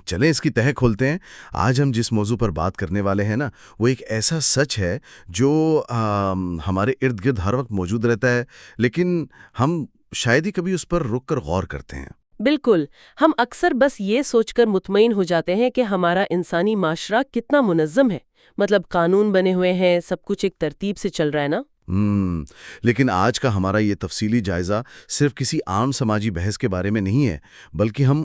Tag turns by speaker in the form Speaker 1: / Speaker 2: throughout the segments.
Speaker 1: چلیں اس کی تہہ کھولتے ہیں۔ آج ہم جس موضوع پر بات کرنے والے ہیں نا، وہ ایک ایسا سچ ہے جو ہمارے ارد گرد ہر وقت موجود رہتا ہے، لیکن ہم شاید ہی کبھی اس پر رک کر غور کرتے ہیں۔
Speaker 2: بالکل، ہم اکثر بس یہ سوچ کر مطمئن ہو جاتے ہیں کہ ہمارا انسانی معاشرہ کتنا منظم ہے، مطلب قانون بنے ہوئے ہیں، سب کچھ ایک ترتیب سے چل رہا ہے نا۔
Speaker 1: لیکن آج کا ہمارا یہ تفصیلی جائزہ صرف کسی عام سماجی بحث کے بارے میں نہیں ہے، بلکہ ہم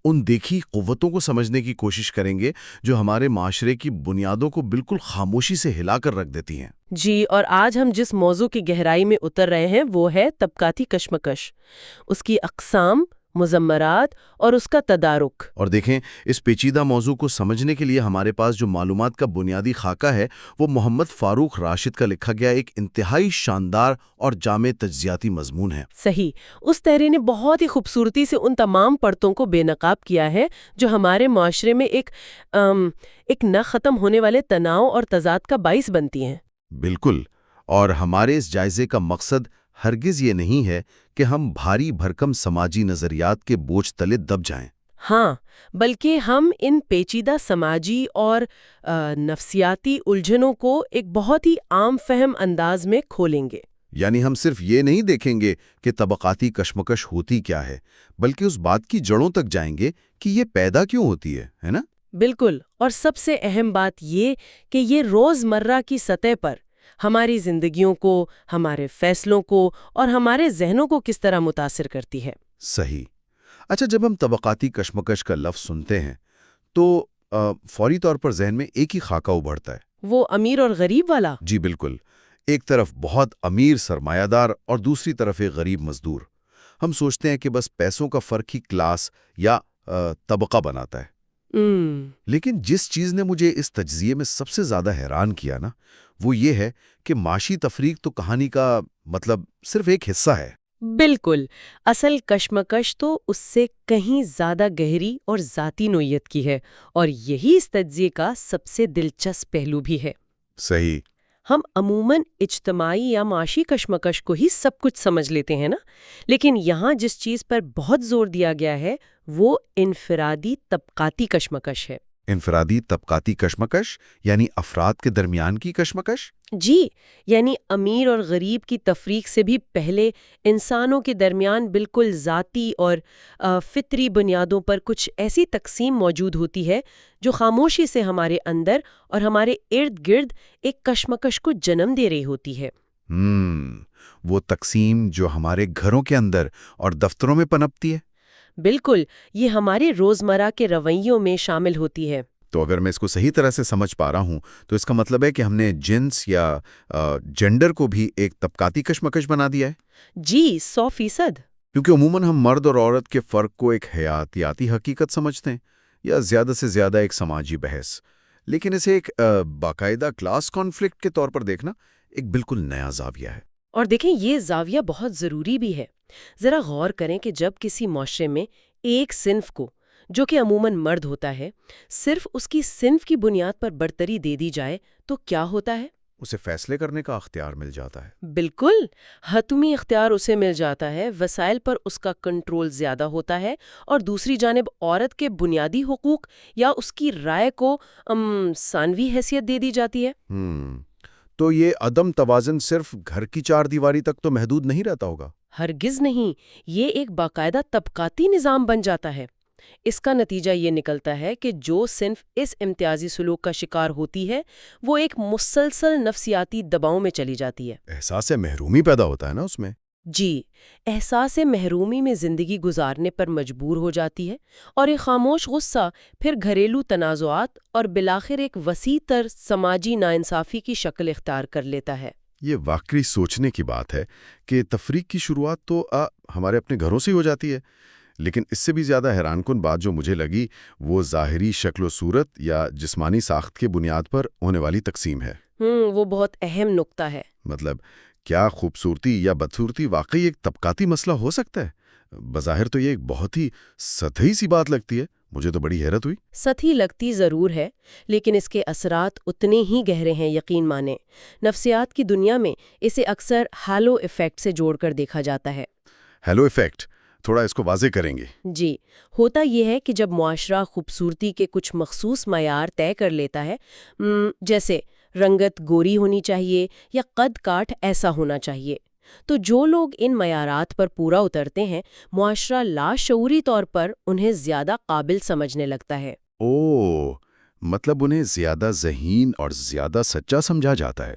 Speaker 1: ان دیکھی قوتوں کو سمجھنے کی کوشش کریں گے جو ہمارے معاشرے کی بنیادوں کو بالکل خاموشی سے ہلا کر رکھ دیتی ہیں۔
Speaker 2: جی، اور آج ہم جس موضوع کی گہرائی میں اتر رہے ہیں وہ ہے طبقاتی کشمکش، اس کی اقسام، مضمرات اور اس کا تدارک۔
Speaker 1: اور دیکھیں، اس پیچیدہ موضوع کو سمجھنے کے لیے ہمارے پاس جو معلومات کا بنیادی خاکہ ہے وہ محمد فاروق راشد کا لکھا گیا ایک انتہائی شاندار اور جامع تجزیاتی مضمون ہے۔
Speaker 2: صحیح، اس تحریر نے بہت ہی خوبصورتی سے ان تمام پرتوں کو بے نقاب کیا ہے جو ہمارے معاشرے میں ایک نہ ختم ہونے والے تناؤ اور تضاد کا باعث بنتی ہیں۔
Speaker 1: بالکل، اور ہمارے اس جائزے کا مقصد ہرگز یہ نہیں ہے کہ ہم بھاری بھرکم سماجی نظریات کے بوجھ تلے دب جائیں۔
Speaker 2: ہاں، بلکہ ہم ان پیچیدہ سماجی اور نفسیاتی الجھنوں کو ایک بہت ہی عام فہم انداز میں کھولیں گے۔
Speaker 1: یعنی ہم صرف یہ نہیں دیکھیں گے کہ طبقاتی کشمکش ہوتی کیا ہے، بلکہ اس بات کی جڑوں تک جائیں گے کہ یہ پیدا کیوں ہوتی ہے نا؟
Speaker 2: بالکل، اور سب سے اہم بات یہ کہ یہ روزمرہ کی سطح پر ہماری زندگیوں کو، ہمارے فیصلوں کو اور ہمارے ذہنوں کو کس طرح متاثر کرتی ہے۔
Speaker 1: صحیح۔ اچھا، جب ہم طبقاتی کشمکش کا لفظ سنتے ہیں تو فوری طور پر ذہن میں ایک ہی خاکہ ابھرتا ہے۔
Speaker 2: وہ امیر اور غریب والا؟
Speaker 1: جی بالکل، ایک طرف بہت امیر سرمایہ دار اور دوسری طرف ایک غریب مزدور۔ ہم سوچتے ہیں کہ بس پیسوں کا فرق ہی کلاس یا طبقہ بناتا ہے۔ لیکن جس چیز نے مجھے اس تجزیے میں سب سے زیادہ حیران کیا نا، وہ یہ ہے کہ معاشی تفریق تو کہانی کا مطلب صرف ایک حصہ ہے۔
Speaker 2: بالکل، اصل کشمکش تو اس سے کہیں زیادہ گہری اور ذاتی نوعیت کی ہے، اور یہی اس تجزیے کا سب سے دلچسپ پہلو بھی ہے۔
Speaker 1: صحیح۔
Speaker 2: ہم عموماً اجتماعی یا معاشی کشمکش کو ہی سب کچھ سمجھ لیتے ہیں نا، لیکن یہاں جس چیز پر بہت زور دیا گیا ہے وہ انفرادی طبقاتی کشمکش ہے۔
Speaker 1: انفرادی طبقاتی کشمکش یعنی افراد کے درمیان کی کشمکش؟
Speaker 2: جی، یعنی امیر اور غریب کی تفریق سے بھی پہلے انسانوں کے درمیان بالکل ذاتی اور فطری بنیادوں پر کچھ ایسی تقسیم موجود ہوتی ہے جو خاموشی سے ہمارے اندر اور ہمارے ارد گرد ایک کشمکش کو جنم دے رہی ہوتی ہے۔
Speaker 1: وہ تقسیم جو ہمارے گھروں کے اندر اور دفتروں میں پنپتی ہے؟
Speaker 2: بالکل، یہ ہمارے روزمرہ کے رویوں میں شامل ہوتی ہے۔
Speaker 1: تو اگر میں اس کو صحیح طرح سے سمجھ پا رہا ہوں تو اس کا مطلب ہے کہ ہم نے جنس یا جینڈر کو بھی ایک طبقاتی کشمکش بنا دیا ہے؟
Speaker 2: جی، 100%۔
Speaker 1: کیونکہ عموماً ہم مرد اور عورت کے فرق کو ایک حیاتیاتی حقیقت سمجھتے ہیں یا زیادہ سے زیادہ ایک سماجی بحث، لیکن اسے ایک باقاعدہ کلاس کانفلکٹ کے طور پر دیکھنا ایک بالکل نیا زاویہ ہے۔
Speaker 2: اور دیکھیں، یہ زاویہ بہت ضروری بھی ہے۔ ذرا غور کریں کہ جب کسی معاشرے میں ایک صنف کو، جو کہ عموماً مرد ہوتا ہے، صرف اس کی صنف کی بنیاد پر برتری دے دی جائے تو کیا ہوتا ہے؟
Speaker 1: اسے فیصلے کرنے کا اختیار مل جاتا ہے۔
Speaker 2: بالکل، حتمی اختیار اسے مل جاتا ہے، وسائل پر اس کا کنٹرول زیادہ ہوتا ہے، اور دوسری جانب عورت کے بنیادی حقوق یا اس کی رائے کو ثانوی حیثیت دے دی جاتی ہے۔
Speaker 1: تو یہ عدم توازن صرف گھر کی چار دیواری تک تو محدود نہیں رہتا ہوگا؟
Speaker 2: ہرگز نہیں، یہ ایک باقاعدہ طبقاتی نظام بن جاتا ہے۔ اس کا نتیجہ یہ نکلتا ہے کہ جو صنف اس امتیازی سلوک کا شکار ہوتی ہے وہ ایک مسلسل نفسیاتی دباؤ میں چلی جاتی ہے۔
Speaker 1: احساس محرومی پیدا ہوتا ہے نا اس میں؟
Speaker 2: جی، احساس محرومی میں زندگی گزارنے پر مجبور ہو جاتی ہے، اور ایک خاموش غصہ پھر گھریلو تنازعات اور بالآخر ایک وسیع تر سماجی ناانصافی کی شکل اختیار کر لیتا ہے۔
Speaker 1: یہ واقعی سوچنے کی بات ہے کہ تفریق کی شروعات تو ہمارے اپنے گھروں سے ہی ہو جاتی ہے، لیکن اس سے بھی زیادہ حیران کن بات جو مجھے لگی وہ ظاہری شکل و صورت یا جسمانی ساخت کے بنیاد پر ہونے والی تقسیم ہے۔
Speaker 2: وہ بہت اہم نکتہ ہے۔
Speaker 1: مطلب کیا خوبصورتی یا بدصورتی واقعی ایک طبقاتی مسئلہ ہو سکتا ہے؟ بظاہر تو یہ ایک بہت ہی سطحی سی بات لگتی ہے، مجھے تو بڑی حیرت ہوئی۔
Speaker 2: سطحی لگتی ضرور ہے، لیکن اس کے اثرات اتنے ہی گہرے ہیں، یقین مانیں۔ نفسیات کی دنیا میں اسے اکثر ہیلو ایفیکٹ سے جوڑ کر دیکھا جاتا ہے۔
Speaker 1: ہیلو ایفیکٹ، تھوڑا اس کو واضح کریں گے؟
Speaker 2: جی، ہوتا یہ ہے کہ جب معاشرہ خوبصورتی کے کچھ مخصوص معیار طے کر لیتا ہے، جیسے رنگت گوری ہونی چاہیے یا قد کاٹ ایسا ہونا چاہیے، تو جو لوگ ان معیارات پر پورا اترتے ہیں، معاشرہ لاشعوری طور پر انہیں زیادہ قابل سمجھنے لگتا ہے۔
Speaker 1: مطلب انہیں زیادہ ذہین اور زیادہ سچا سمجھا جاتا ہے۔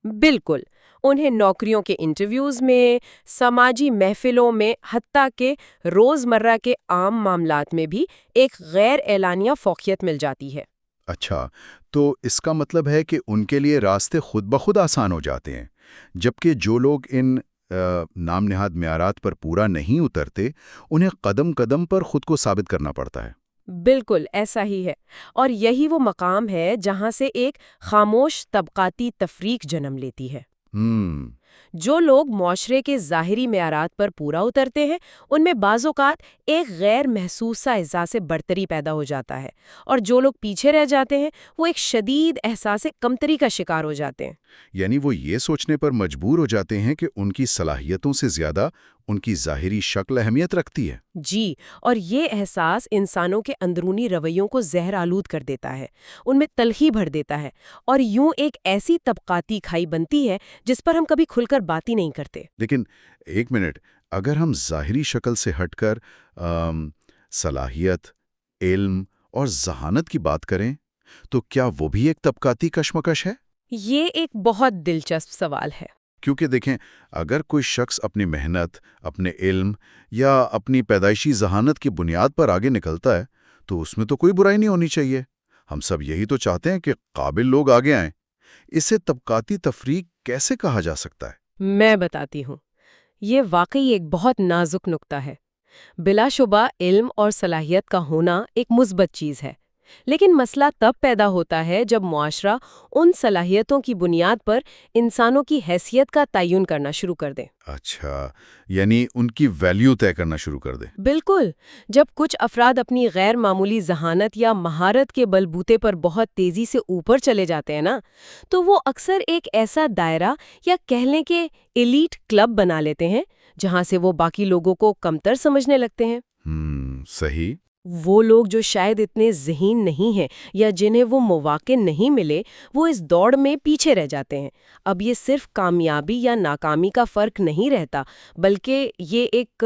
Speaker 2: بالکل، انہیں نوکریوں کے انٹرویوز میں، سماجی محفلوں میں، حتیٰ کہ روزمرہ کے عام معاملات میں بھی ایک غیر اعلانیہ فوقیت مل جاتی ہے۔
Speaker 1: اچھا، تو اس کا مطلب ہے کہ ان کے لیے راستے خود بخود آسان ہو جاتے ہیں، جبکہ جو لوگ ان نام نہاد معیارات پر پورا نہیں اترتے، انہیں قدم قدم پر خود کو ثابت کرنا پڑتا ہے۔
Speaker 2: بالکل ایسا ہی ہے، اور یہی وہ مقام ہے جہاں سے ایک خاموش طبقاتی تفریق جنم لیتی ہے۔ جو لوگ معاشرے کے ظاہری معیارات پر پورا اترتے ہیں، ان میں بعض اوقات ایک غیر محسوس سا احساس برتری پیدا ہو جاتا ہے، اور جو لوگ پیچھے رہ جاتے ہیں وہ ایک شدید احساس کمتری کا شکار ہو جاتے ہیں۔
Speaker 1: یعنی وہ یہ سوچنے پر مجبور ہو جاتے ہیں کہ ان کی صلاحیتوں سے زیادہ ان کی ظاہری شکل اہمیت رکھتی ہے۔
Speaker 2: جی، اور یہ احساس انسانوں کے اندرونی رویوں کو زہر آلود کر دیتا ہے، ان میں تلخی بھر دیتا ہے، اور یوں ایک ایسی طبقاتی کھائی بنتی ہے جس پر ہم کبھی کھل کر بات ہی نہیں کرتے۔
Speaker 1: لیکن ایک منٹ، اگر ہم ظاہری شکل سے ہٹ کر صلاحیت، علم اور ذہانت کی بات کریں تو کیا وہ بھی ایک طبقاتی کشمکش ہے؟
Speaker 2: یہ ایک بہت دلچسپ سوال ہے۔
Speaker 1: کیونکہ دیکھیں، اگر کوئی شخص اپنی محنت، اپنے علم یا اپنی پیدائشی ذہانت کی بنیاد پر آگے نکلتا ہے تو اس میں تو کوئی برائی نہیں ہونی چاہیے۔ ہم سب یہی تو چاہتے ہیں کہ قابل لوگ آگے آئیں۔ اسے طبقاتی تفریق کیسے کہا جا سکتا ہے؟
Speaker 2: میں بتاتی ہوں، یہ واقعی ایک بہت نازک نقطہ ہے۔ بلا شبہ علم اور صلاحیت کا ہونا ایک مثبت چیز ہے، لیکن مسئلہ تب پیدا ہوتا ہے جب معاشرہ ان صلاحیتوں کی بنیاد پر انسانوں کی حیثیت کا تعین کرنا شروع کر دے۔
Speaker 1: اچھا، یعنی ان کی ویلیو طے کرنا شروع کر دے۔
Speaker 2: بالکل، جب کچھ افراد اپنی غیر معمولی ذہانت یا مہارت کے بلبوتے پر بہت تیزی سے اوپر چلے جاتے ہیں نا، تو وہ اکثر ایک ایسا دائرہ یا کہہ لیں کہ ایلیٹ کلب بنا لیتے ہیں جہاں سے وہ باقی لوگوں کو کمتر سمجھنے لگتے ہیں۔
Speaker 1: صحیح۔
Speaker 2: وہ لوگ جو شاید اتنے ذہین نہیں ہیں یا جنہیں وہ مواقع نہیں ملے، وہ اس دوڑ میں پیچھے رہ جاتے ہیں۔ اب یہ صرف کامیابی یا ناکامی کا فرق نہیں رہتا، بلکہ یہ ایک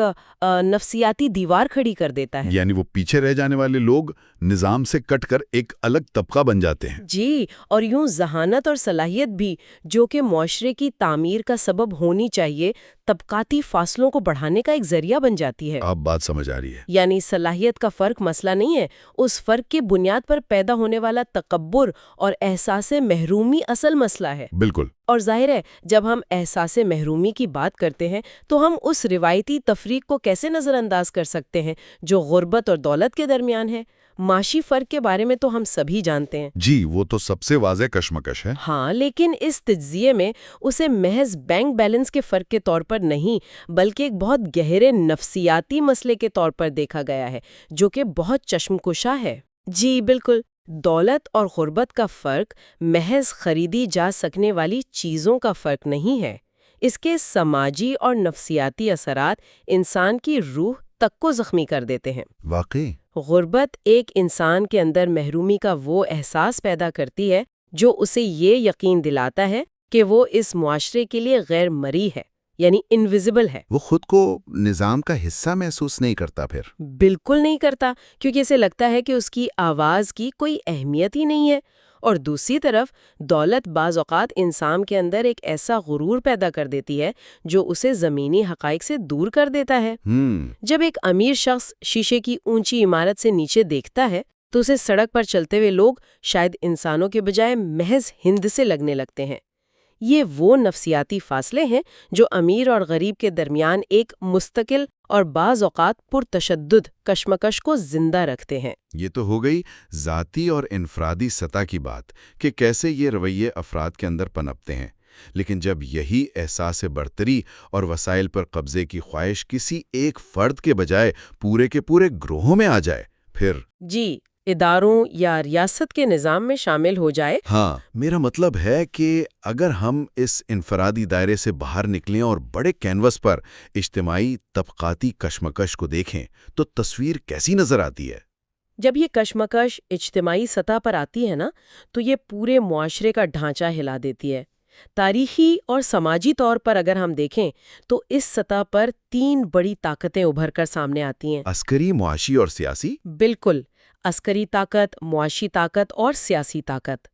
Speaker 2: نفسیاتی دیوار کھڑی کر دیتا ہے۔
Speaker 1: یعنی وہ پیچھے رہ جانے والے لوگ نظام سے کٹ کر ایک الگ طبقہ بن جاتے ہیں۔
Speaker 2: جی، اور یوں ذہانت اور صلاحیت بھی، جو کہ معاشرے کی تعمیر کا سبب ہونی چاہیے، طبقاتی فاصلوں کو بڑھانے کا ایک ذریعہ بن جاتی ہے۔
Speaker 1: اب بات سمجھ آ رہی ہے۔
Speaker 2: یعنی صلاحیت کا فرق مسئلہ نہیں ہے، اس فرق کے بنیاد پر پیدا ہونے والا تکبر اور احساس محرومی اصل مسئلہ ہے۔
Speaker 1: بالکل۔
Speaker 2: اور ظاہر ہے، جب ہم احساس محرومی کی بات کرتے ہیں تو ہم اس روایتی تفریق کو کیسے نظر انداز کر سکتے ہیں جو غربت اور دولت کے درمیان ہے۔ معاشی فرق کے بارے میں تو ہم سبھی جانتے ہیں۔
Speaker 1: جی، وہ تو سب سے واضح کشمکش ہے۔
Speaker 2: ہاں، لیکن اس تجزیے میں اسے محض بینک بیلنس کے فرق کے طور پر نہیں، بلکہ ایک بہت گہرے نفسیاتی مسئلے کے طور پر دیکھا گیا ہے، جو کہ بہت چشم کشا ہے۔ جی بالکل، دولت اور غربت کا فرق محض خریدی جا سکنے والی چیزوں کا فرق نہیں ہے، اس کے سماجی اور نفسیاتی اثرات انسان کی روح تک کو زخمی کر دیتے ہیں۔
Speaker 1: واقعی؟
Speaker 2: غربت ایک انسان کے اندر محرومی کا وہ احساس پیدا کرتی ہے جو اسے یہ یقین دلاتا ہے کہ وہ اس معاشرے کے لیے غیر مرئی ہے، یعنی انویزیبل ہے۔
Speaker 1: وہ خود کو نظام کا حصہ محسوس نہیں کرتا پھر؟
Speaker 2: بالکل نہیں کرتا، کیونکہ اسے لگتا ہے کہ اس کی آواز کی کوئی اہمیت ہی نہیں ہے۔ اور دوسری طرف دولت بعض اوقات انسان کے اندر ایک ایسا غرور پیدا کر دیتی ہے جو اسے زمینی حقائق سے دور کر دیتا ہے۔ جب ایک امیر شخص شیشے کی اونچی عمارت سے نیچے دیکھتا ہے تو اسے سڑک پر چلتے ہوئے لوگ شاید انسانوں کے بجائے محض ہند سے لگنے لگتے ہیں۔ یہ وہ نفسیاتی فاصلے ہیں جو امیر اور غریب کے درمیان ایک مستقل اور بعض اوقات پرتشدد کشمکش کو زندہ رکھتے ہیں۔
Speaker 1: یہ تو ہو گئی ذاتی اور انفرادی سطح کی بات کہ کیسے یہ رویے افراد کے اندر پنپتے ہیں، لیکن جب یہی احساس برتری اور وسائل پر قبضے کی خواہش کسی ایک فرد کے بجائے پورے کے پورے گروہوں میں آ جائے، پھر
Speaker 2: جی اداروں یا ریاست کے نظام میں شامل ہو جائے۔
Speaker 1: ہاں، میرا مطلب ہے کہ اگر ہم اس انفرادی دائرے سے باہر نکلیں اور بڑے کینوس پر اجتماعی طبقاتی کشمکش کو دیکھیں تو تصویر کیسی نظر آتی ہے؟
Speaker 2: جب یہ کشمکش اجتماعی سطح پر آتی ہے نا، تو یہ پورے معاشرے کا ڈھانچہ ہلا دیتی ہے۔ تاریخی اور سماجی طور پر اگر ہم دیکھیں تو اس سطح پر 3 بڑی طاقتیں ابھر کر سامنے آتی ہیں۔
Speaker 1: عسکری، معاشی اور سیاسی؟
Speaker 2: بالکل، عسکری طاقت، معاشی طاقت اور سیاسی طاقت۔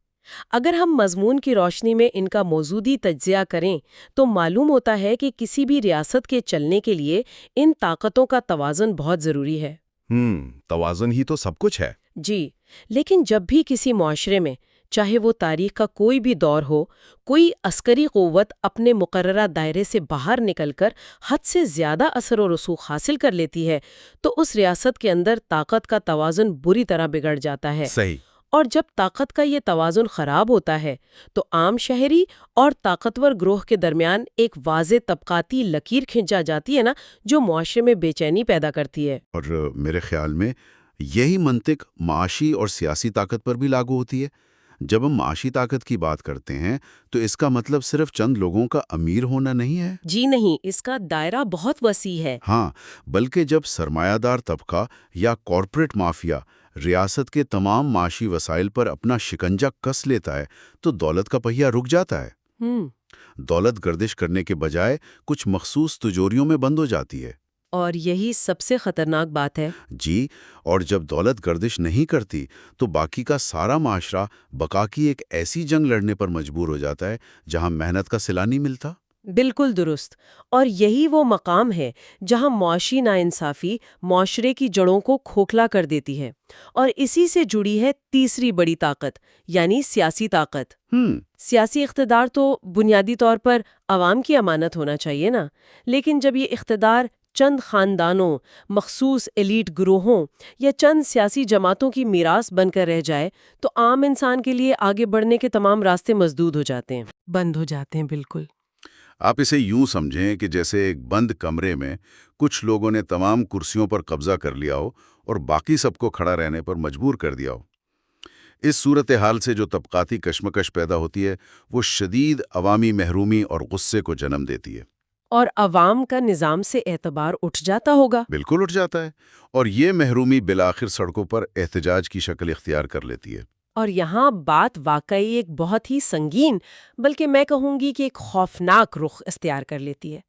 Speaker 2: اگر ہم مضمون کی روشنی میں ان کا موضوعی تجزیہ کریں تو معلوم ہوتا ہے کہ کسی بھی ریاست کے چلنے کے لیے ان طاقتوں کا توازن بہت ضروری ہے۔
Speaker 1: توازن ہی تو سب کچھ ہے۔
Speaker 2: جی، لیکن جب بھی کسی معاشرے میں، چاہے وہ تاریخ کا کوئی بھی دور ہو، کوئی عسکری قوت اپنے مقررہ دائرے سے باہر نکل کر حد سے زیادہ اثر و رسوخ حاصل کر لیتی ہے تو اس ریاست کے اندر طاقت کا توازن بری طرح بگڑ جاتا ہے۔
Speaker 1: صحیح۔
Speaker 2: اور جب طاقت کا یہ توازن خراب ہوتا ہے تو عام شہری اور طاقتور گروہ کے درمیان ایک واضح طبقاتی لکیر کھینچا جاتی ہے نا، جو معاشرے میں بے چینی پیدا کرتی ہے۔
Speaker 1: اور میرے خیال میں یہی منطق معاشی اور سیاسی طاقت پر بھی لاگو ہوتی ہے۔ جب ہم معاشی طاقت کی بات کرتے ہیں تو اس کا مطلب صرف چند لوگوں کا امیر ہونا نہیں ہے۔
Speaker 2: جی نہیں، اس کا دائرہ بہت وسیع ہے۔
Speaker 1: ہاں، بلکہ جب سرمایہ دار طبقہ یا کارپوریٹ مافیا ریاست کے تمام معاشی وسائل پر اپنا شکنجہ کس لیتا ہے تو دولت کا پہیہ رک جاتا ہے۔ دولت گردش کرنے کے بجائے کچھ مخصوص تجوریوں میں بند ہو جاتی ہے۔
Speaker 2: اور یہی سب سے خطرناک بات ہے۔
Speaker 1: جی، اور جب دولت گردش نہیں کرتی تو باقی کا سارا معاشرہ بقا کی ایک ایسی جنگ لڑنے پر مجبور ہو جاتا ہے جہاں محنت کا صلہ نہیں ملتا۔
Speaker 2: بالکل درست۔ اور یہی وہ مقام ہے جہاں معاشی ناانصافی معاشرے کی جڑوں کو کھوکھلا کر دیتی ہے، اور اسی سے جڑی ہے تیسری بڑی طاقت، یعنی سیاسی طاقت۔ سیاسی اقتدار تو بنیادی طور پر عوام کی امانت ہونا چاہیے نا، لیکن جب یہ اقتدار چند خاندانوں، مخصوص ایلیٹ گروہوں یا چند سیاسی جماعتوں کی میراث بن کر رہ جائے تو عام انسان کے لیے آگے بڑھنے کے تمام راستے مسدود ہو جاتے ہیں، بند ہو جاتے ہیں۔ بالکل۔
Speaker 1: آپ اسے یوں سمجھیں کہ جیسے ایک بند کمرے میں کچھ لوگوں نے تمام کرسیوں پر قبضہ کر لیا ہو اور باقی سب کو کھڑا رہنے پر مجبور کر دیا ہو۔ اس صورتحال سے جو طبقاتی کشمکش پیدا ہوتی ہے وہ شدید عوامی محرومی اور غصے کو جنم دیتی ہے۔
Speaker 2: اور عوام کا نظام سے اعتبار اٹھ جاتا ہوگا۔
Speaker 1: بالکل اٹھ جاتا ہے، اور یہ محرومی بالآخر سڑکوں پر احتجاج کی شکل اختیار کر لیتی ہے۔
Speaker 2: اور یہاں بات واقعی ایک بہت ہی سنگین، بلکہ میں کہوں گی کہ ایک خوفناک رخ اختیار کر لیتی ہے۔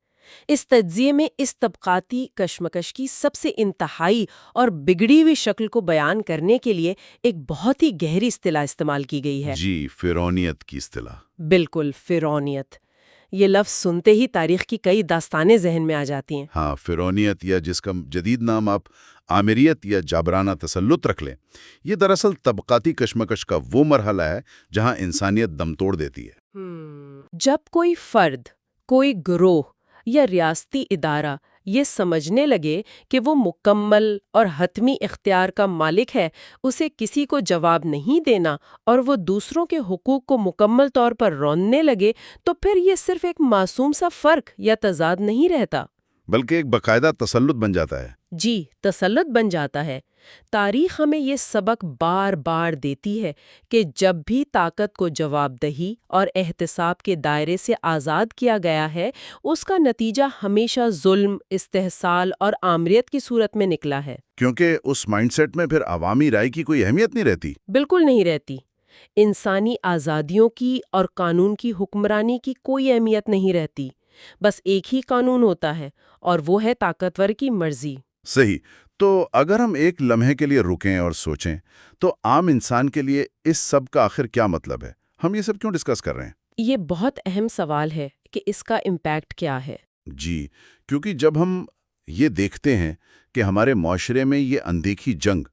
Speaker 2: اس تجزیے میں اس طبقاتی کشمکش کی سب سے انتہائی اور بگڑی ہوئی شکل کو بیان کرنے کے لیے ایک بہت ہی گہری اصطلاح استعمال کی گئی ہے۔
Speaker 1: جی، فرعونیت کی اصطلاح۔
Speaker 2: بالکل، فرعونیت۔ یہ لفظ سنتے ہی تاریخ کی کئی داستانیں ذہن میں آ جاتی ہیں۔
Speaker 1: ہاں، فرعونیت، یا جس کا جدید نام آپ آمریت یا جابرانہ تسلط رکھ لیں، یہ دراصل طبقاتی کشمکش کا وہ مرحلہ ہے جہاں انسانیت دم توڑ دیتی ہے۔
Speaker 2: جب کوئی فرد، کوئی گروہ یا ریاستی ادارہ یہ سمجھنے لگے کہ وہ مکمل اور حتمی اختیار کا مالک ہے، اسے کسی کو جواب نہیں دینا، اور وہ دوسروں کے حقوق کو مکمل طور پر روننے لگے، تو پھر یہ صرف ایک معصوم سا فرق یا تضاد نہیں رہتا،
Speaker 1: بلکہ ایک باقاعدہ تسلط بن جاتا ہے۔
Speaker 2: جی، تسلط بن جاتا ہے۔ تاریخ ہمیں یہ سبق بار بار دیتی ہے کہ جب بھی طاقت کو جواب دہی اور احتساب کے دائرے سے آزاد کیا گیا ہے، اس کا نتیجہ ہمیشہ ظلم، استحصال اور آمریت کی صورت میں نکلا ہے۔
Speaker 1: کیونکہ اس مائنڈ سیٹ میں پھر عوامی رائے کی کوئی اہمیت نہیں رہتی۔
Speaker 2: بالکل نہیں رہتی۔ انسانی آزادیوں کی اور قانون کی حکمرانی کی کوئی اہمیت نہیں رہتی۔ بس ایک ہی قانون ہوتا ہے، اور وہ ہے طاقتور کی مرضی۔
Speaker 1: صحیح۔ تو اگر ہم ایک لمحے کے لیے رکیں اور سوچیں تو عام انسان کے لیے اس سب کا آخر کیا مطلب ہے؟ ہم یہ سب کیوں ڈسکس کر رہے ہیں؟
Speaker 2: یہ بہت اہم سوال ہے کہ اس کا امپیکٹ کیا ہے۔
Speaker 1: جی، کیونکہ جب ہم یہ دیکھتے ہیں کہ ہمارے معاشرے میں یہ اندیکھی جنگ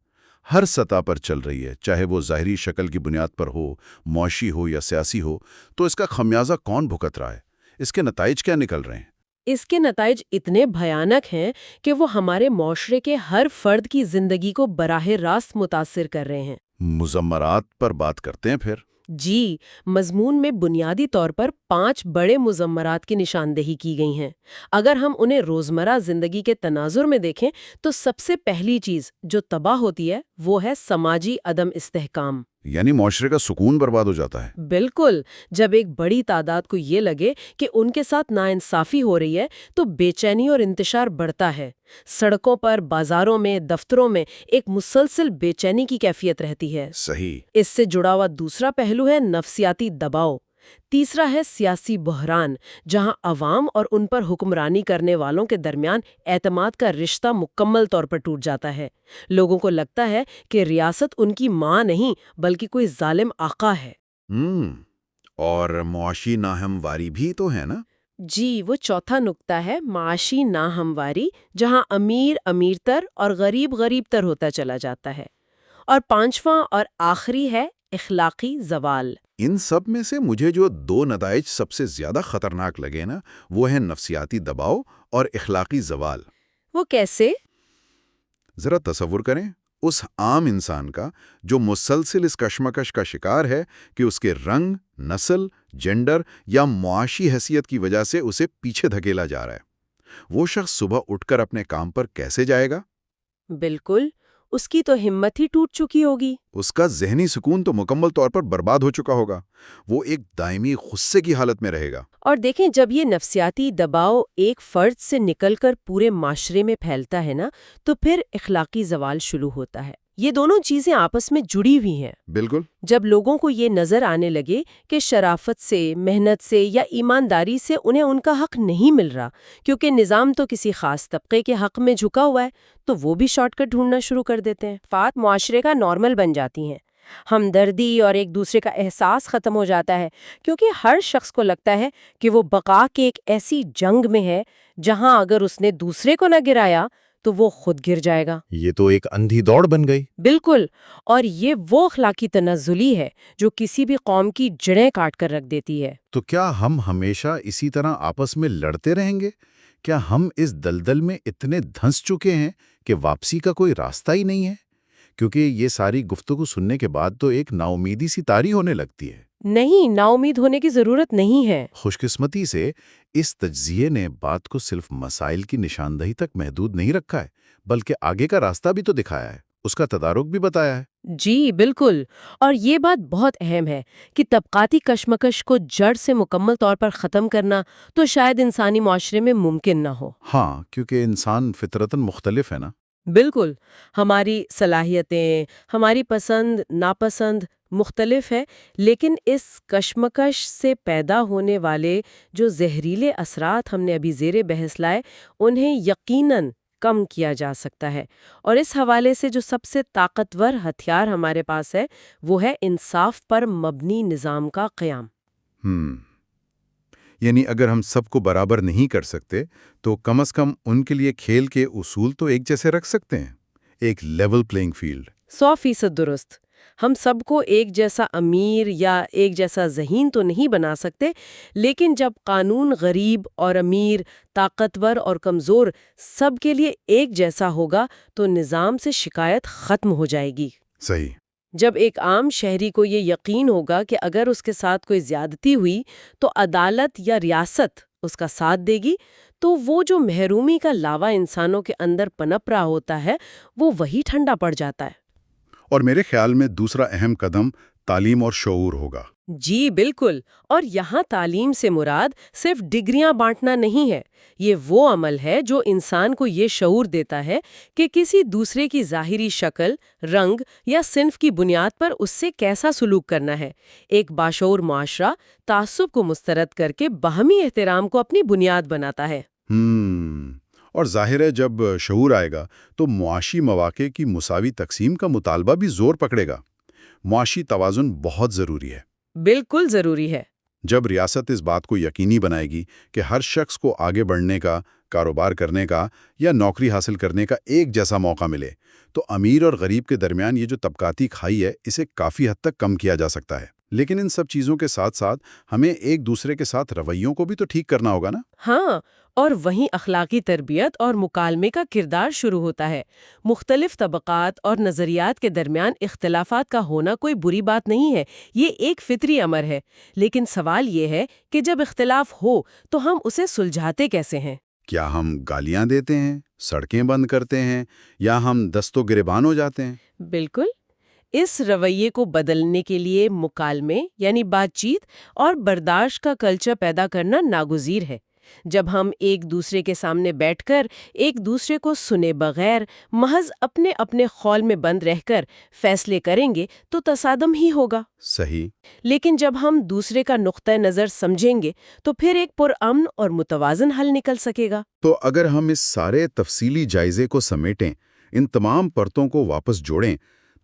Speaker 1: ہر سطح پر چل رہی ہے، چاہے وہ ظاہری شکل کی بنیاد پر ہو، معاشی ہو یا سیاسی ہو، تو اس کا خمیازہ کون بھگت رہا ہے؟ اس کے نتائج کیا نکل رہے ہیں؟
Speaker 2: اس کے نتائج اتنے بھیانک ہیں کہ وہ ہمارے معاشرے کے ہر فرد کی زندگی کو براہ راست متاثر کر رہے ہیں۔
Speaker 1: مضمرات پر بات کرتے ہیں پھر۔
Speaker 2: جی، مضمون میں بنیادی طور پر 5 بڑے مضمرات کی نشاندہی کی گئی ہیں۔ اگر ہم انہیں روزمرہ زندگی کے تناظر میں دیکھیں تو سب سے پہلی چیز جو تباہ ہوتی ہے وہ ہے سماجی عدم استحکام۔
Speaker 1: یعنی معاشرے کا سکون برباد ہو جاتا ہے۔
Speaker 2: بالکل، جب ایک بڑی تعداد کو یہ لگے کہ ان کے ساتھ ناانصافی ہو رہی ہے تو بے چینی اور انتشار بڑھتا ہے۔ سڑکوں پر، بازاروں میں، دفتروں میں ایک مسلسل بے چینی کی کیفیت رہتی ہے۔
Speaker 1: صحیح۔
Speaker 2: اس سے جڑا ہوا دوسرا پہلو ہے نفسیاتی دباؤ۔ تیسرا ہے سیاسی بحران، جہاں عوام اور ان پر حکمرانی کرنے والوں کے درمیان اعتماد کا رشتہ مکمل طور پر ٹوٹ جاتا ہے۔ لوگوں کو لگتا ہے کہ ریاست ان کی ماں نہیں بلکہ کوئی ظالم آقا ہے۔
Speaker 1: اور معاشی ناہمواری بھی تو ہے نا؟
Speaker 2: جی، وہ چوتھا نقطہ ہے معاشی ناہمواری، جہاں امیر امیر تر اور غریب غریب تر ہوتا چلا جاتا ہے۔ اور پانچواں اور آخری ہے اخلاقی زوال۔
Speaker 1: ان سب میں سے مجھے جو دو نتائج سب سے زیادہ خطرناک لگے نا، وہ ہیں نفسیاتی دباؤ اور اخلاقی زوال۔
Speaker 2: وہ کیسے؟
Speaker 1: ذرا تصور کریں اس عام انسان کا جو مسلسل اس کشمکش کا شکار ہے کہ اس کے رنگ، نسل، جینڈر یا معاشی حیثیت کی وجہ سے اسے پیچھے دھکیلا جا رہا ہے۔ وہ شخص صبح اٹھ کر اپنے کام پر کیسے جائے گا؟
Speaker 2: بالکل، اس کی تو ہمت ہی ٹوٹ چکی ہوگی۔
Speaker 1: اس کا ذہنی سکون تو مکمل طور پر برباد ہو چکا ہوگا۔ وہ ایک دائمی غصے کی حالت میں رہے گا۔
Speaker 2: اور دیکھیں، جب یہ نفسیاتی دباؤ ایک فرد سے نکل کر پورے معاشرے میں پھیلتا ہے نا، تو پھر اخلاقی زوال شروع ہوتا ہے۔ یہ دونوں چیزیں آپس میں جڑی ہوئی ہیں۔
Speaker 1: بالکل۔
Speaker 2: جب لوگوں کو یہ نظر آنے لگے کہ شرافت سے، محنت سے یا ایمانداری سے انہیں ان کا حق نہیں مل رہا، کیونکہ نظام تو کسی خاص طبقے کے حق میں جھکا ہوا ہے، تو وہ بھی شارٹ کٹ ڈھونڈنا شروع کر دیتے ہیں۔ بات معاشرے کا نارمل بن جاتی ہیں۔ ہمدردی اور ایک دوسرے کا احساس ختم ہو جاتا ہے، کیونکہ ہر شخص کو لگتا ہے کہ وہ بقا کے ایک ایسی جنگ میں ہے جہاں اگر اس نے دوسرے کو نہ گرایا تو وہ خود گر جائے گا۔
Speaker 1: یہ تو ایک اندھی دوڑ بن گئی۔
Speaker 2: بالکل، اور یہ وہ اخلاقی تنزلی ہے جو کسی بھی قوم کی جڑیں کاٹ کر رکھ دیتی ہے۔
Speaker 1: تو کیا ہم ہمیشہ اسی طرح آپس میں لڑتے رہیں گے؟ کیا ہم اس دلدل میں اتنے دھنس چکے ہیں کہ واپسی کا کوئی راستہ ہی نہیں ہے؟ کیونکہ یہ ساری گفتگو سننے کے بعد تو ایک نا امیدی سی طاری ہونے لگتی ہے۔
Speaker 2: نہیں، نا امید ہونے کی ضرورت نہیں ہے۔
Speaker 1: خوش قسمتی سے اس تجزیے نے بات کو صرف مسائل کی نشاندہی تک محدود نہیں رکھا ہے، بلکہ آگے کا راستہ بھی تو دکھایا ہے، اس کا تدارک بھی بتایا ہے۔
Speaker 2: جی بالکل، اور یہ بات بہت اہم ہے کہ طبقاتی کشمکش کو جڑ سے مکمل طور پر ختم کرنا تو شاید انسانی معاشرے میں ممکن نہ ہو۔
Speaker 1: ہاں، کیونکہ انسان فطرتاً مختلف ہے نا۔
Speaker 2: بالکل، ہماری صلاحیتیں، ہماری پسند ناپسند مختلف ہے، لیکن اس کشمکش سے پیدا ہونے والے جو زہریلے اثرات ہم نے ابھی زیر بحث لائے، انہیں یقیناً کم کیا جا سکتا ہے۔ اور اس حوالے سے جو سب سے طاقتور ہتھیار ہمارے پاس ہے وہ ہے انصاف پر مبنی نظام کا قیام۔
Speaker 1: یعنی اگر ہم سب کو برابر نہیں کر سکتے تو کم از کم ان کے لیے کھیل کے اصول تو ایک جیسے رکھ سکتے ہیں، ایک لیول پلینگ فیلڈ۔
Speaker 2: 100% درست۔ ہم سب کو ایک جیسا امیر یا ایک جیسا ذہین تو نہیں بنا سکتے، لیکن جب قانون غریب اور امیر، طاقتور اور کمزور سب کے لیے ایک جیسا ہوگا تو نظام سے شکایت ختم ہو جائے گی۔
Speaker 1: صحیح۔
Speaker 2: جب ایک عام شہری کو یہ یقین ہوگا کہ اگر اس کے ساتھ کوئی زیادتی ہوئی تو عدالت یا ریاست اس کا ساتھ دے گی، تو وہ جو محرومی کا لاوا انسانوں کے اندر پنپ رہا ہوتا ہے وہ وہی ٹھنڈا پڑ جاتا ہے۔
Speaker 1: اور میرے خیال میں دوسرا اہم قدم تعلیم اور شعور ہوگا۔
Speaker 2: جی بالکل، اور یہاں تعلیم سے مراد صرف ڈگریاں بانٹنا نہیں ہے، یہ وہ عمل ہے جو انسان کو یہ شعور دیتا ہے کہ کسی دوسرے کی ظاہری شکل، رنگ یا صنف کی بنیاد پر اس سے کیسا سلوک کرنا ہے۔ ایک باشعور معاشرہ تعصب کو مسترد کر کے باہمی احترام کو اپنی بنیاد بناتا ہے۔
Speaker 1: اور ظاہر ہے جب شعور آئے گا تو معاشی مواقع کی مساوی تقسیم کا مطالبہ بھی زور پکڑے گا۔ معاشی توازن بہت ضروری ہے۔
Speaker 2: بالکل ضروری ہے۔
Speaker 1: جب ریاست اس بات کو یقینی بنائے گی کہ ہر شخص کو آگے بڑھنے کا، کاروبار کرنے کا یا نوکری حاصل کرنے کا ایک جیسا موقع ملے، تو امیر اور غریب کے درمیان یہ جو طبقاتی کھائی ہے اسے کافی حد تک کم کیا جا سکتا ہے۔ لیکن ان سب چیزوں کے ساتھ ساتھ ہمیں ایک دوسرے کے ساتھ رویوں کو بھی تو ٹھیک کرنا ہوگا نا۔
Speaker 2: ہاں، اور وہیں اخلاقی تربیت اور مکالمے کا کردار شروع ہوتا ہے۔ مختلف طبقات اور نظریات کے درمیان اختلافات کا ہونا کوئی بری بات نہیں ہے، یہ ایک فطری امر ہے۔ لیکن سوال یہ ہے کہ جب اختلاف ہو تو ہم اسے سلجھاتے کیسے ہیں؟
Speaker 1: کیا ہم گالیاں دیتے ہیں، سڑکیں بند کرتے ہیں، یا ہم دست و گریبان ہو جاتے ہیں؟
Speaker 2: بالکل. اس رویے کو بدلنے کے لیے مکالمے یعنی بات چیت اور برداشت کا کلچر پیدا کرنا ناگزیر ہے. جب ہم ایک دوسرے کے سامنے بیٹھ کر ایک دوسرے کو سنے بغیر محض اپنے اپنے خول میں بند رہ کر فیصلے کریں گے تو تصادم ہی ہوگا.
Speaker 1: صحیح.
Speaker 2: لیکن جب ہم دوسرے کا نقطۂ نظر سمجھیں گے تو پھر ایک پرامن اور متوازن حل نکل سکے گا.
Speaker 1: تو اگر ہم اس سارے تفصیلی جائزے کو سمیٹیں، ان تمام پرتوں کو واپس جوڑیں،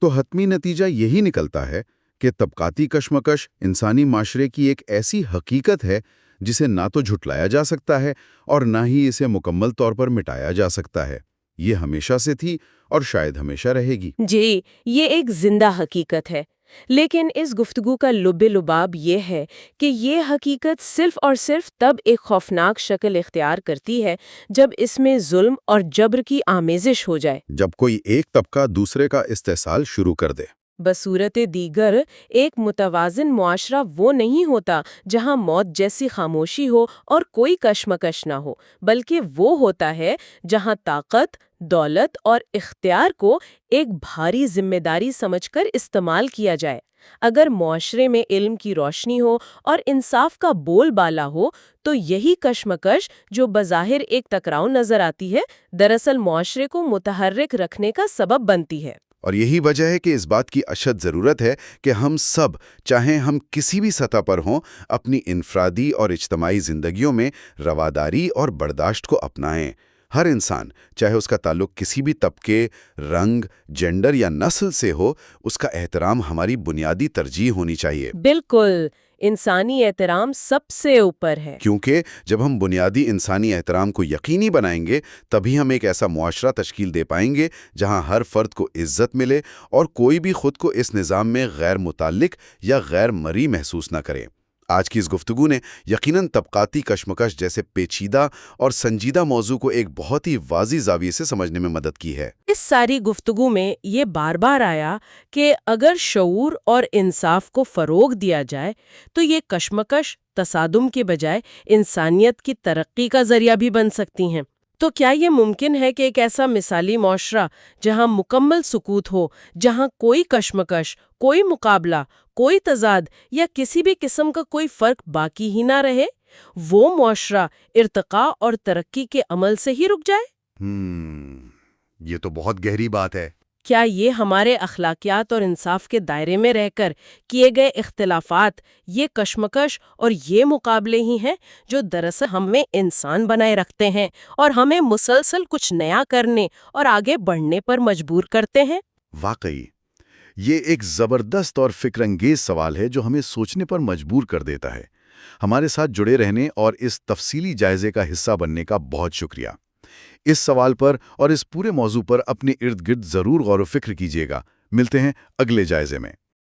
Speaker 1: تو حتمی نتیجہ یہی نکلتا ہے کہ طبقاتی کشمکش انسانی معاشرے کی ایک ایسی حقیقت ہے جسے نہ تو جھٹلایا جا سکتا ہے اور نہ ہی اسے مکمل طور پر مٹایا جا سکتا ہے. یہ ہمیشہ سے تھی اور شاید ہمیشہ رہے گی.
Speaker 2: جی، یہ ایک زندہ حقیقت ہے. لیکن اس گفتگو کا لب لباب یہ ہے کہ یہ حقیقت صرف اور صرف تب ایک خوفناک شکل اختیار کرتی ہے جب اس میں ظلم اور جبر کی آمیزش ہو جائے.
Speaker 1: جب کوئی ایک طبقہ دوسرے کا استحصال شروع کر دے.
Speaker 2: بصورت دیگر ایک متوازن معاشرہ وہ نہیں ہوتا جہاں موت جیسی خاموشی ہو اور کوئی کشمکش نہ ہو، بلکہ وہ ہوتا ہے جہاں طاقت، دولت اور اختیار کو ایک بھاری ذمہ داری سمجھ کر استعمال کیا جائے. اگر معاشرے میں علم کی روشنی ہو اور انصاف کا بول بالا ہو تو یہی کشمکش جو بظاہر ایک ٹکراؤ نظر آتی ہے، دراصل معاشرے کو متحرک رکھنے کا سبب بنتی ہے.
Speaker 1: اور یہی وجہ ہے کہ اس بات کی اشد ضرورت ہے کہ ہم سب، چاہے ہم کسی بھی سطح پر ہوں، اپنی انفرادی اور اجتماعی زندگیوں میں رواداری اور برداشت کو اپنائیں. ہر انسان، چاہے اس کا تعلق کسی بھی طبقے، رنگ، جینڈر یا نسل سے ہو، اس کا احترام ہماری بنیادی ترجیح ہونی چاہیے.
Speaker 2: بالکل، انسانی احترام سب سے اوپر ہے.
Speaker 1: کیونکہ جب ہم بنیادی انسانی احترام کو یقینی بنائیں گے، تبھی ہم ایک ایسا معاشرہ تشکیل دے پائیں گے جہاں ہر فرد کو عزت ملے اور کوئی بھی خود کو اس نظام میں غیر متعلق یا غیر مرئی محسوس نہ کرے. آج کی اس گفتگو نے یقیناً طبقاتی کشمکش جیسے پیچیدہ اور سنجیدہ موضوع کو ایک بہت ہی واضح زاویے سے سمجھنے میں مدد کی ہے.
Speaker 2: اس ساری گفتگو میں یہ بار بار آیا کہ اگر شعور اور انصاف کو فروغ دیا جائے تو یہ کشمکش تصادم کے بجائے انسانیت کی ترقی کا ذریعہ بھی بن سکتی ہیں. تو کیا یہ ممکن ہے کہ ایک ایسا مثالی معاشرہ جہاں مکمل سکوت ہو، جہاں کوئی کشمکش، کوئی مقابلہ، کوئی تضاد یا کسی بھی قسم کا کوئی فرق باقی ہی نہ رہے، وہ معاشرہ ارتقاء اور ترقی کے عمل سے ہی رک جائے؟
Speaker 1: یہ تو بہت گہری بات ہے.
Speaker 2: کیا یہ ہمارے اخلاقیات اور انصاف کے دائرے میں رہ کر کیے گئے اختلافات، یہ کشمکش اور یہ مقابلے ہی ہیں جو دراصل ہمیں انسان بنائے رکھتے ہیں اور ہمیں مسلسل کچھ نیا کرنے اور آگے بڑھنے پر مجبور کرتے ہیں؟
Speaker 1: واقعی یہ ایک زبردست اور فکر انگیز سوال ہے جو ہمیں سوچنے پر مجبور کر دیتا ہے. ہمارے ساتھ جڑے رہنے اور اس تفصیلی جائزے کا حصہ بننے کا بہت شکریہ. اس سوال پر اور اس پورے موضوع پر اپنے ارد گرد ضرور غور و فکر کیجیے گا. ملتے ہیں اگلے جائزے میں.